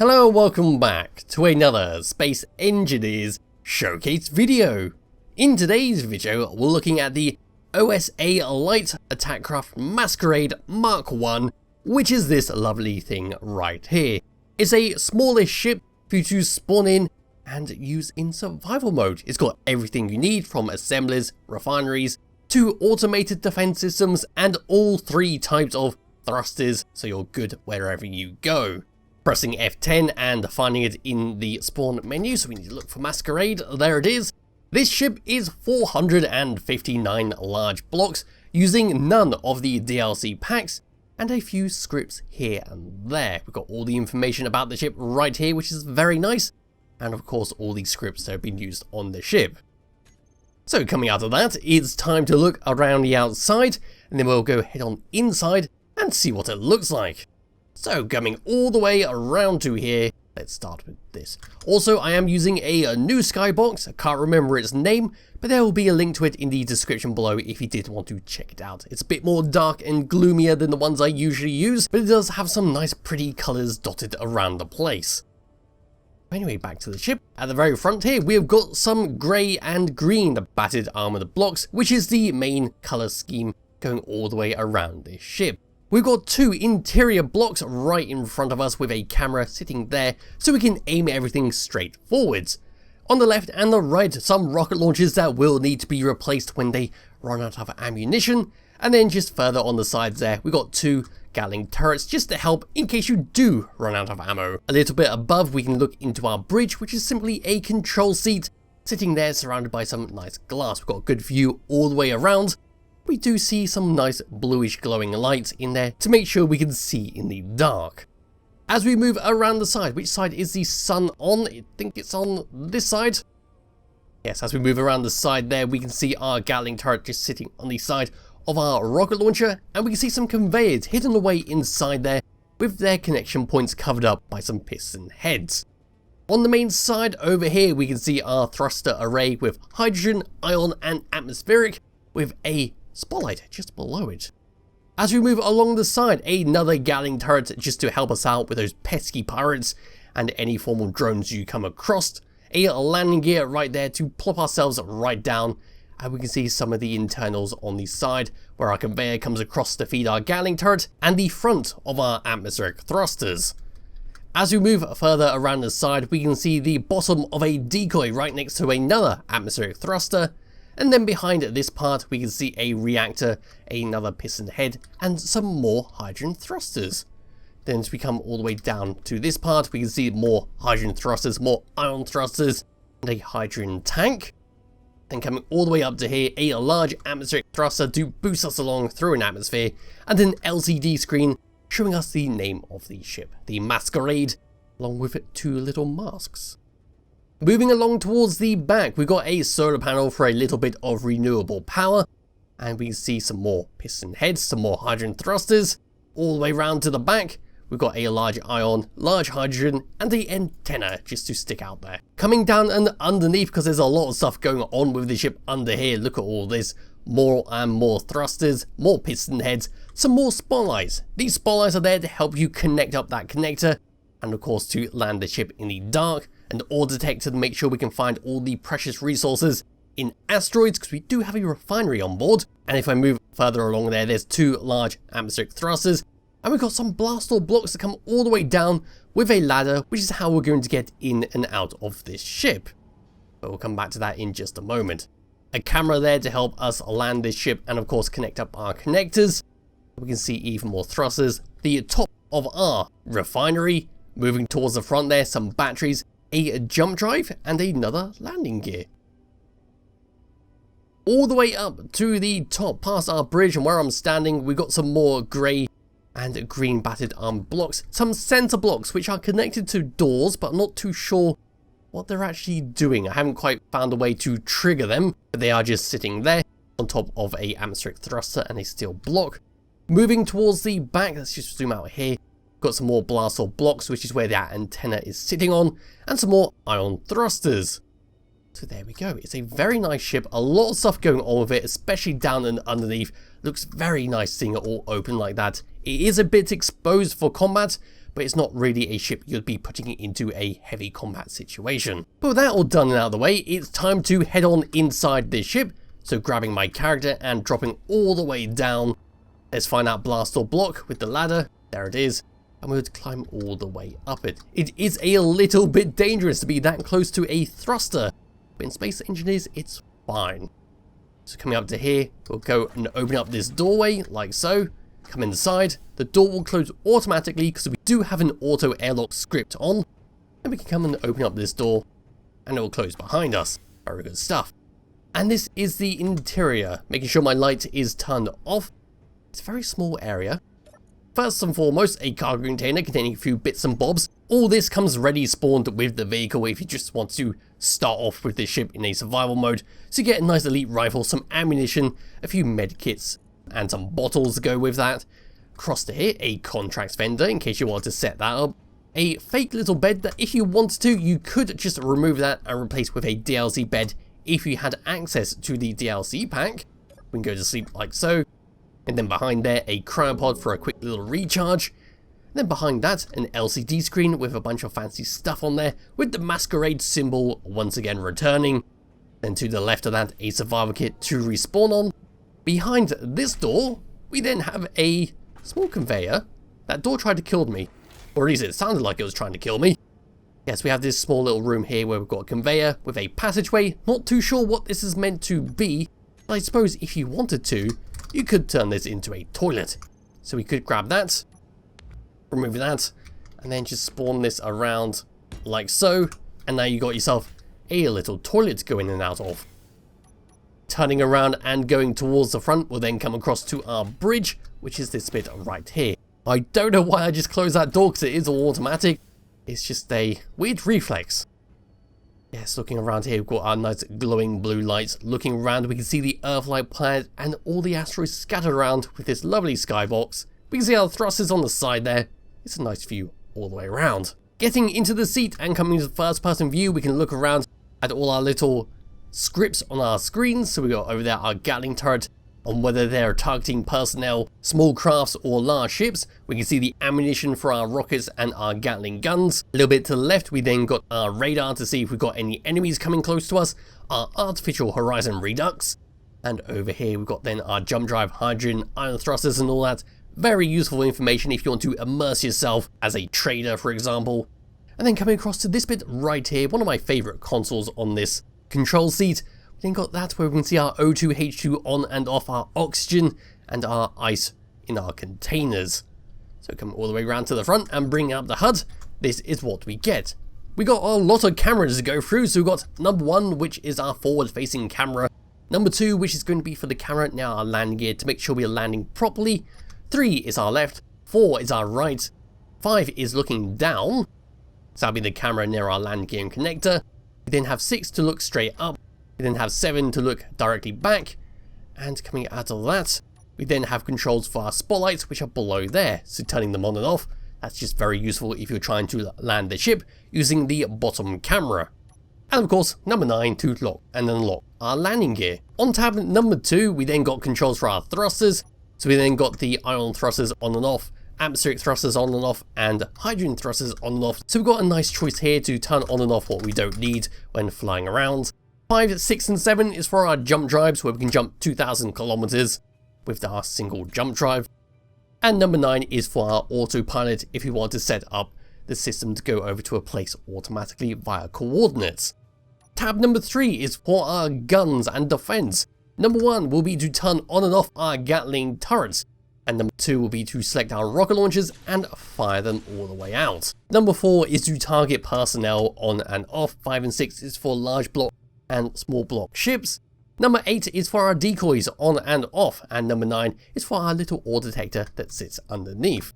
Hello and welcome back to another Space Engineers Showcase video. In today's video, we're looking at the O.S.A. Light Attack Craft Masquerade Mark 1, which is this lovely thing right here. It's a smallish ship for you to spawn in and use in survival mode. It's got everything you need from assemblies, refineries, to automated defense systems, and all three types of thrusters, so you're good wherever you go. Pressing F10 and finding it in the spawn menu, so we need to look for Masquerade, there it is. This ship is 459 large blocks, using none of the DLC packs, and a few scripts here and there. We've got all the information about the ship right here, which is very nice, and of course all the scripts that have been used on the ship. So coming out of that, it's time to look around the outside, and then we'll go head on inside and see what it looks like. So coming all the way around to here, let's start with this. Also, I am using a new Skybox. I can't remember its name, but there will be a link to it in the description below if you did want to check it out. It's a bit more dark and gloomier than the ones I usually use, but it does have some nice pretty colours dotted around the place. Anyway, back to the ship. At the very front here, we have got some grey and green battered armoured blocks, which is the main colour scheme going all the way around this ship. We've got two interior blocks right in front of us with a camera sitting there so we can aim everything straight forwards. On the left and the right, some rocket launchers that will need to be replaced when they run out of ammunition. And then just further on the sides there, we've got two Gatling turrets just to help in case you do run out of ammo. A little bit above, we can look into our bridge, which is simply a control seat sitting there surrounded by some nice glass. We've got a good view all the way around. We do see some nice bluish glowing lights in there to make sure we can see in the dark. As we move around the side, which side is the sun on? I think it's on this side. Yes, as we move around the side there, we can see our Gatling turret just sitting on the side of our rocket launcher, and we can see some conveyors hidden away inside there with their connection points covered up by some piston heads. On the main side over here, we can see our thruster array with hydrogen, ion, and atmospheric with a spotlight just below it. As we move along the side, another Gatling turret just to help us out with those pesky pirates and any form of drones you come across. A landing gear right there to plop ourselves right down, and we can see some of the internals on the side where our conveyor comes across to feed our Gatling turret and the front of our atmospheric thrusters. As we move further around the side, we can see the bottom of a decoy right next to another atmospheric thruster. And then behind this part, we can see a reactor, another piston head, and some more hydrogen thrusters. Then as we come all the way down to this part, we can see more hydrogen thrusters, more ion thrusters, and a hydrogen tank. Then coming all the way up to here, a large atmospheric thruster to boost us along through an atmosphere, and an LCD screen showing us the name of the ship, the Masquerade, along with two little masks. Moving along towards the back, we've got a solar panel for a little bit of renewable power, and we can see some more piston heads, some more hydrogen thrusters. All the way round to the back, we've got a large ion, large hydrogen, and the antenna just to stick out there. Coming down and underneath, because there's a lot of stuff going on with the ship under here, look at all this. More and more thrusters, more piston heads, some more spotlights. These spotlights are there to help you connect up that connector, and of course to land the ship in the dark. And ore detector to make sure we can find all the precious resources in asteroids, because we do have a refinery on board. And if I move further along there, there's two large atmospheric thrusters, and we've got some blast door blocks that come all the way down with a ladder, which is how we're going to get in and out of this ship. But we'll come back to that in just a moment. A camera there to help us land this ship and of course connect up our connectors. We can see even more thrusters. The top of our refinery, moving towards the front there, some batteries, a jump drive, and another landing gear. All the way up to the top, past our bridge and where I'm standing, we've got some more grey and green battered armed blocks. Some sensor blocks which are connected to doors, but I'm not too sure what they're actually doing. I haven't quite found a way to trigger them, but they are just sitting there on top of a atmospheric thruster and a steel block. Moving towards the back, let's just zoom out here. Got some more blast door blocks, which is where that antenna is sitting on, and some more ion thrusters. So there we go. It's a very nice ship, a lot of stuff going on with it, especially down and underneath. Looks very nice seeing it all open like that. It is a bit exposed for combat, but it's not really a ship you'd be putting into a heavy combat situation. But with that all done and out of the way, it's time to head on inside this ship. So grabbing my character and dropping all the way down. Let's find that blast door block with the ladder. There it is. And we would climb all the way up it. It is a little bit dangerous to be that close to a thruster, but in Space Engineers, it's fine. So coming up to here, we'll go and open up this doorway, like so. Come inside, the door will close automatically because we do have an auto airlock script on. And we can come and open up this door, and it will close behind us. Very good stuff. And this is the interior, making sure my light is turned off. It's a very small area. First and foremost, a cargo container containing a few bits and bobs. All this comes ready spawned with the vehicle if you just want to start off with this ship in a survival mode. So you get a nice elite rifle, some ammunition, a few med kits, and some bottles to go with that. Across to here, a contracts vendor in case you want to set that up. A fake little bed that if you wanted to, you could just remove that and replace with a DLC bed if you had access to the DLC pack. We can go to sleep like so. And then behind there, a cryopod for a quick little recharge. And then behind that, an LCD screen with a bunch of fancy stuff on there, with the Masquerade symbol once again returning. Then to the left of that, a survival kit to respawn on. Behind this door, we then have a small conveyor. That door tried to kill me, or at least it sounded like it was trying to kill me. Yes, we have this small little room here where we've got a conveyor with a passageway. Not too sure what this is meant to be, but I suppose if you wanted to, you could turn this into a toilet. So we could grab that, remove that, and then just spawn this around like so. And now you got yourself a little toilet to go in and out of. Turning around and going towards the front, we'll then come across to our bridge, which is this bit right here. I don't know why I just closed that door because it is all automatic. It's just a weird reflex. Yes, looking around here, we've got our nice glowing blue lights. Looking around, we can see the Earth-like planet and all the asteroids scattered around with this lovely skybox. We can see our thrusters on the side there. It's a nice view all the way around. Getting into the seat and coming to the first-person view, we can look around at all our little scripts on our screens. So we got over there our Gatling turret on whether they're targeting personnel, small crafts or large ships. We can see the ammunition for our rockets and our Gatling guns. A little bit to the left, we then got our radar to see if we've got any enemies coming close to us, our artificial horizon redux, and over here we've got then our jump drive, hydrogen, ion thrusters and all that. Very useful information if you want to immerse yourself as a trader, for example. And then coming across to this bit right here, one of my favourite consoles on this control seat. Then got that where we can see our O2, H2 on and off, our oxygen and our ice in our containers. So come all the way around to the front and bring up the HUD. This is what we get. We got a lot of cameras to go through. So we've got number 1, which is our forward facing camera. Number 2, which is going to be for the camera near our landing gear to make sure we are landing properly. 3 is our left. 4 is our right. 5 is looking down. So that'll be the camera near our landing gear and connector. We then have 6 to look straight up. We then have 7 to look directly back, and coming out of that, we then have controls for our spotlights, which are below there, so turning them on and off. That's just very useful if you're trying to land the ship using the bottom camera. And of course, number 9 to lock and unlock our landing gear. On tab number 2, we then got controls for our thrusters, so we then got the ion thrusters on and off, atmospheric thrusters on and off, and hydrogen thrusters on and off. So we've got a nice choice here to turn on and off what we don't need when flying around. 5, 6 and 7 is for our jump drives, where we can jump 2,000 kilometers with our single jump drive. And number 9 is for our autopilot if you want to set up the system to go over to a place automatically via coordinates. Tab number 3 is for our guns and defense. Number 1 will be to turn on and off our Gatling turrets. And number 2 will be to select our rocket launchers and fire them all the way out. Number 4 is to target personnel on and off. 5 and 6 is for large block and small block ships. Number 8 is for our decoys on and off, and number 9 is for our little ore detector that sits underneath.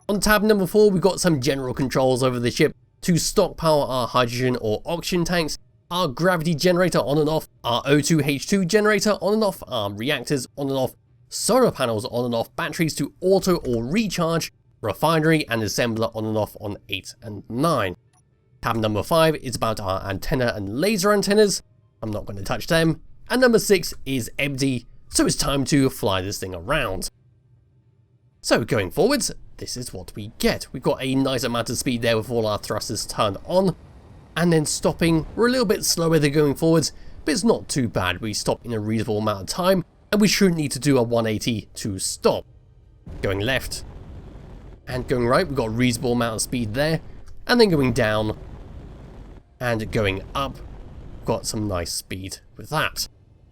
On tab number 4, we've got some general controls over the ship to stockpile our hydrogen or oxygen tanks, our gravity generator on and off, our O2 H2 generator on and off, our reactors on and off, solar panels on and off, batteries to auto or recharge, refinery and assembler on and off on 8 and 9. Tab number 5 is about our antenna and laser antennas. I'm not going to touch them. And number 6 is empty, so it's time to fly this thing around. So going forwards, this is what we get. We've got a nice amount of speed there with all our thrusters turned on, and then stopping. We're a little bit slower than going forwards, but it's not too bad. We stop in a reasonable amount of time, and we shouldn't need to do a 180 to stop. Going left and going right, we've got a reasonable amount of speed there, and then going down and going up, we've got some nice speed with that.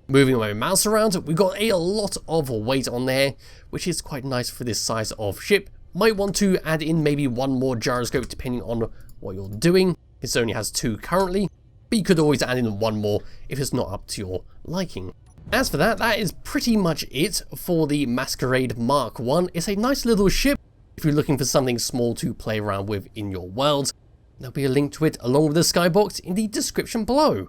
Moving my mouse around, we've got a lot of weight on there, which is quite nice for this size of ship. Might want to add in maybe one more gyroscope depending on what you're doing. This only has 2 currently, but you could always add in one more if it's not up to your liking. As for that, that is pretty much it for the Masquerade Mark 1. It's a nice little ship if you're looking for something small to play around with in your world. There'll be a link to it along with the Skybox in the description below.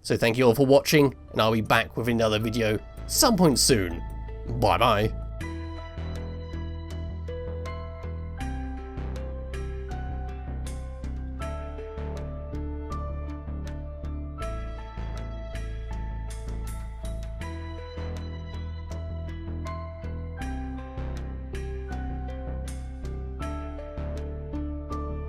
So thank you all for watching, and I'll be back with another video some point soon. Bye bye.